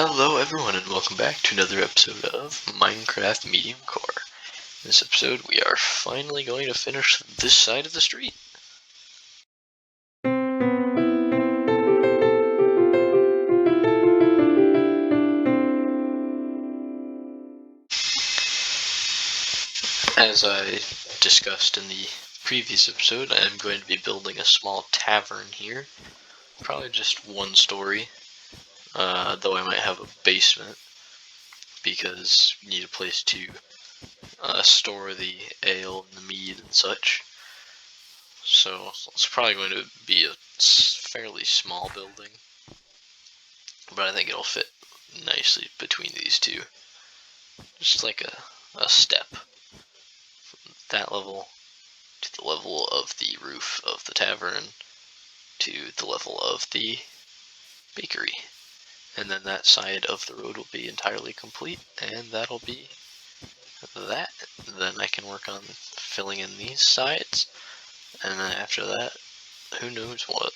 Hello everyone and welcome back to another episode of Minecraft Mediumcore. In this episode we are finally going to finish this side of the street. As I discussed in the previous episode, I am going to be building a small tavern here. Probably just one story, though I might have a basement because you need a place to store the ale and the mead and such. So it's probably going to be a fairly small building, but I think it'll fit nicely between these two. Just like a step from that level to the level of the roof of the tavern to the level of the bakery. And then that side of the road will be entirely complete, and that'll be that. Then I can work on filling in these sides, and then after that, who knows what.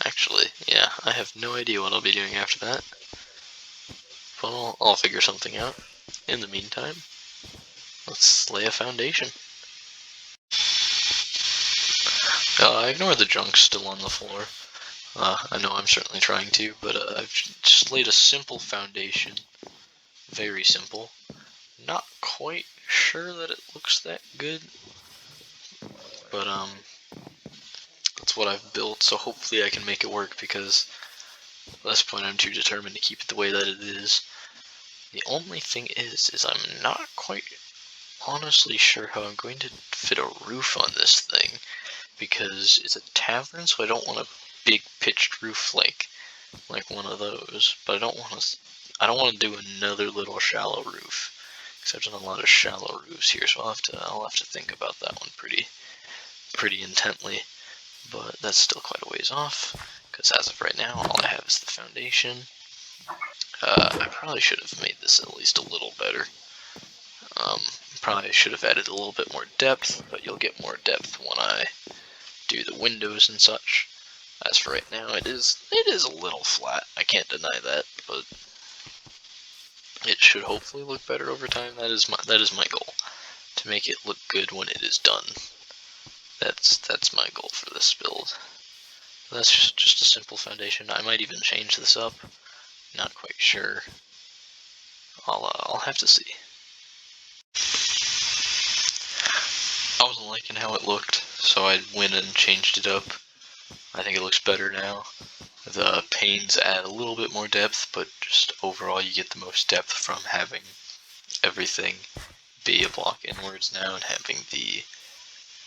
Actually, yeah, I have no idea what I'll be doing after that, but I'll figure something out. In the meantime, let's lay a foundation. Ignore the junk still on the floor. I know I'm certainly trying to, but I've just laid a simple foundation. Very simple. Not quite sure that it looks that good, but that's what I've built, so hopefully I can make it work, because at this point I'm too determined to keep it the way that it is. The only thing is I'm not quite honestly sure how I'm going to fit a roof on this thing, because it's a tavern, so I don't want a big pitched roof like one of those, but I don't want to do another little shallow roof, because I've done a lot of shallow roofs here, so I'll have to think about that one pretty intently. But that's still quite a ways off, because as of right now, all I have is the foundation. I probably should have made this at least a little better. Probably should have added a little bit more depth, but you'll get more depth when I do the windows and such. As for right now, it is a little flat. I can't deny that, but it should hopefully look better over time. That is my goal, to make it look good when it is done. That's my goal for this build. That's just a simple foundation. I might even change this up. Not quite sure. I'll have to see. I wasn't liking how it looked, so I went and changed it up. I think it looks better now. The panes add a little bit more depth, but just overall you get the most depth from having everything be a block inwards now, and having the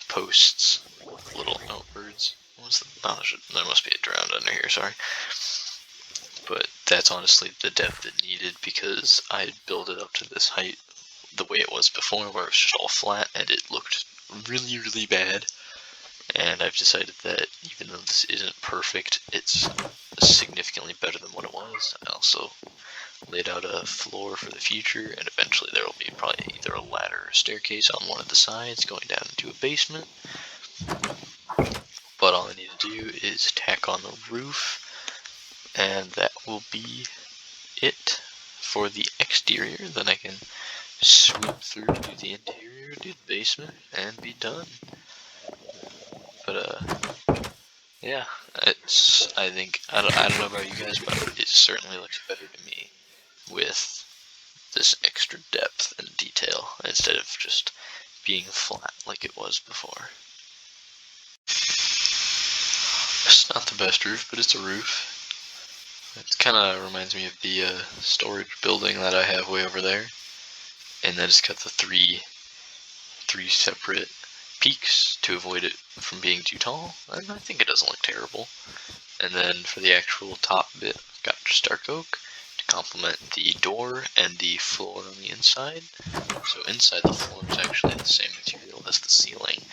posts with little outwards. There must be a drowned under here, sorry. But that's honestly the depth it needed, because I had built it up to this height the way it was before, where it was just all flat, and it looked really, really bad. And I've decided that even though this isn't perfect, it's significantly better than what it was. I also laid out a floor for the future, and eventually there will be probably either a ladder or a staircase on one of the sides going down into a basement. But all I need to do is tack on the roof, and that will be it for the exterior. Then I can swoop through, do the interior, do the basement, and be done. But yeah, I don't know about you guys, but it certainly looks better to me with this extra depth and detail, instead of just being flat like it was before. It's not the best roof, but it's a roof. It kind of reminds me of the storage building that I have way over there, and then it's got the three separate peaks to avoid it from being too tall, and I think it doesn't look terrible. And then for the actual top bit, I've got just dark oak to complement the door and the floor on the inside. So inside the floor is actually the same material as the ceiling,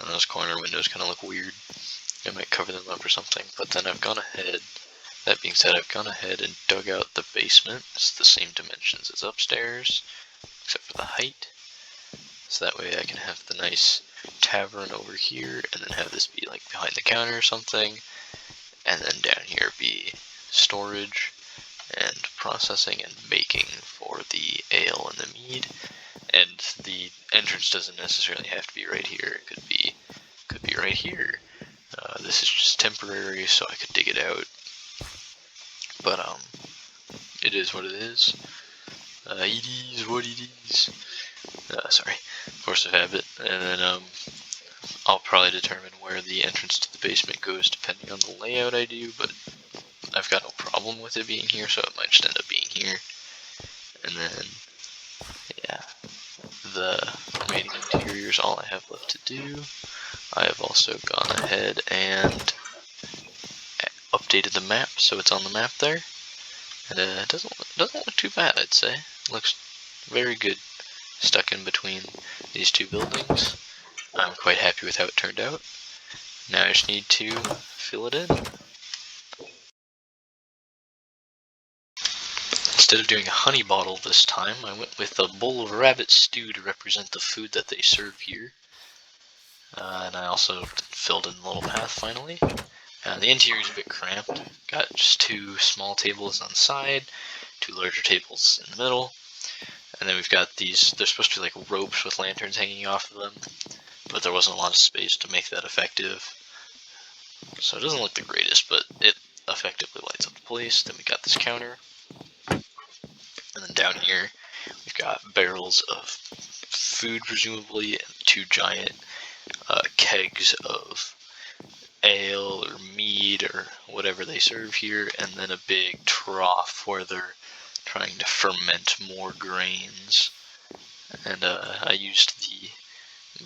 and those corner windows kind of look weird. I might cover them up or something, but then I've gone ahead, that being said, I've gone ahead and dug out the basement. It's the same dimensions as upstairs, except for the height. So that way I can have the nice tavern over here, and then have this be like behind the counter or something, and then down here be storage and processing and making for the ale and the mead. And the entrance doesn't necessarily have to be right here. It could be right here. This is just temporary, so I could dig it out. But it is what it is. It is what it is. Sorry, force of habit. And then I'll probably determine where the entrance to the basement goes depending on the layout I do, but I've got no problem with it being here, so it might just end up being here. And then, yeah, the remaining interior is all I have left to do. I have also gone ahead and updated the map, so it's on the map there. And it doesn't look too bad, I'd say. It looks very good stuck in between these two buildings. I'm quite happy with how it turned out. Now I just need to fill it in. Instead of doing a honey bottle this time, I went with a bowl of rabbit stew to represent the food that they serve here. And I also filled in the little path finally. The interior is a bit cramped. Got just 2 small tables on the side, 2 larger tables in the middle. And then we've got these, they're supposed to be like ropes with lanterns hanging off of them, but there wasn't a lot of space to make that effective. So it doesn't look the greatest, but it effectively lights up the place. Then we got this counter. And then down here, we've got barrels of food, presumably, and 2 giant kegs of ale or mead or whatever they serve here, and then a big trough where they're trying to ferment more grains. And I used the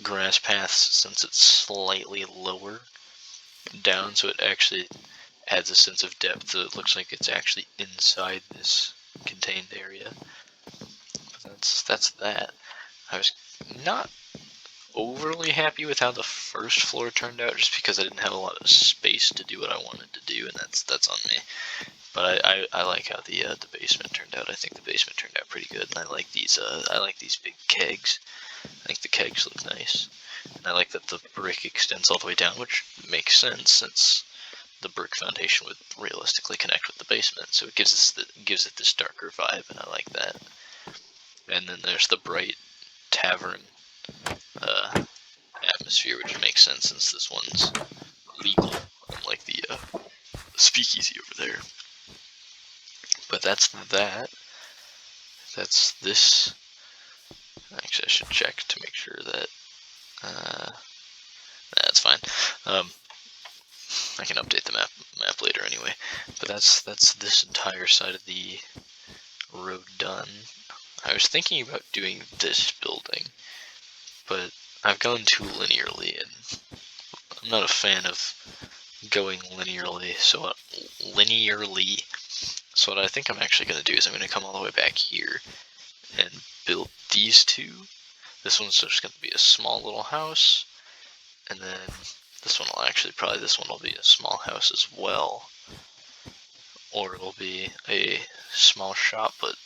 grass paths since it's slightly lower down, so it actually adds a sense of depth, so it looks like it's actually inside this contained area. But that's that. I was not overly happy with how the first floor turned out, just because I didn't have a lot of space to do what I wanted to do, and that's on me. But I like how the basement turned out. I think the basement turned out pretty good, and I like these big kegs. I think the kegs look nice, and I like that the brick extends all the way down, which makes sense since the brick foundation would realistically connect with the basement. So it gives it this darker vibe, and I like that. And then there's the bright tavern atmosphere, which makes sense since this one's legal, unlike the speakeasy over there. But that's that. That's this. Actually, I should check to make sure that that's fine. I can update the map later anyway. But that's this entire side of the road done. I was thinking about doing this building, but I've gone too linearly, and I'm not a fan of going linearly. So what I think I'm actually going to do is I'm going to come all the way back here and build these 2. This one's just going to be a small little house, and then this one will be a small house as well, or it'll be a small shop, but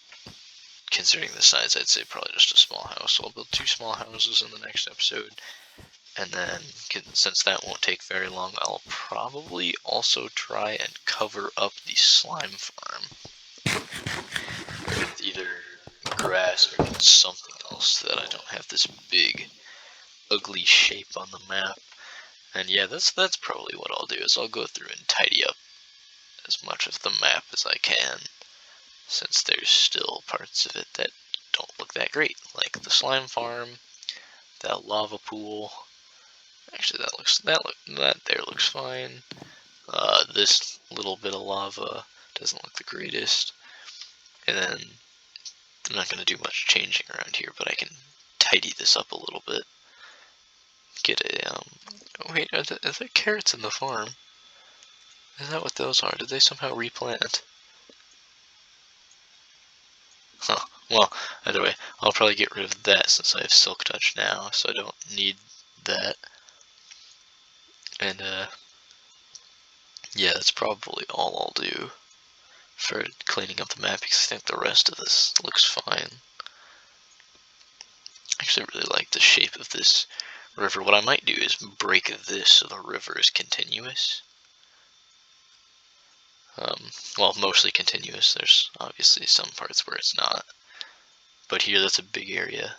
considering the size, I'd say probably just a small house. So I'll build 2 small houses in the next episode, and then since that won't take very long, I'll probably also try and cover up the slime farm with either grass or something else so that I don't have this big ugly shape on the map. And yeah, that's probably what I'll do, is I'll go through and tidy up as much of the map as I can, since there's still parts of it that don't look that great, like the slime farm, that lava pool. Actually, that there looks fine. This little bit of lava doesn't look the greatest. And then I'm not going to do much changing around here, but I can tidy this up a little bit. Get a oh wait, are there carrots in the farm? Is that what those are? Did they somehow replant? Huh. Well, either way, I'll probably get rid of that since I have Silk Touch now, so I don't need that. And yeah, that's probably all I'll do for cleaning up the map, because I think the rest of this looks fine. I actually really like the shape of this river. What I might do is break this so the river is continuous. Well, mostly continuous. There's obviously some parts where it's not. But here, that's a big area.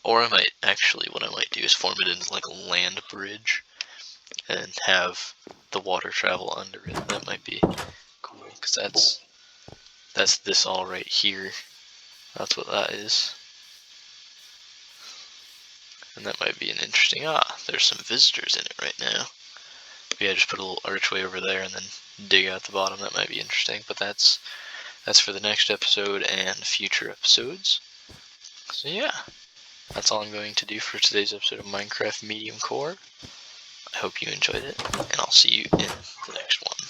Or I might, actually, what I might do is form it into like a land bridge and have the water travel under it. That might be cool, because that's this all right here. That's what that is. And that might be an interesting, there's some visitors in it right now. But yeah, just put a little archway over there and then dig out the bottom. That might be interesting, but that's for the next episode and future episodes. So yeah, that's all I'm going to do for today's episode of Minecraft Medium Core. I hope you enjoyed it, and I'll see you in the next one.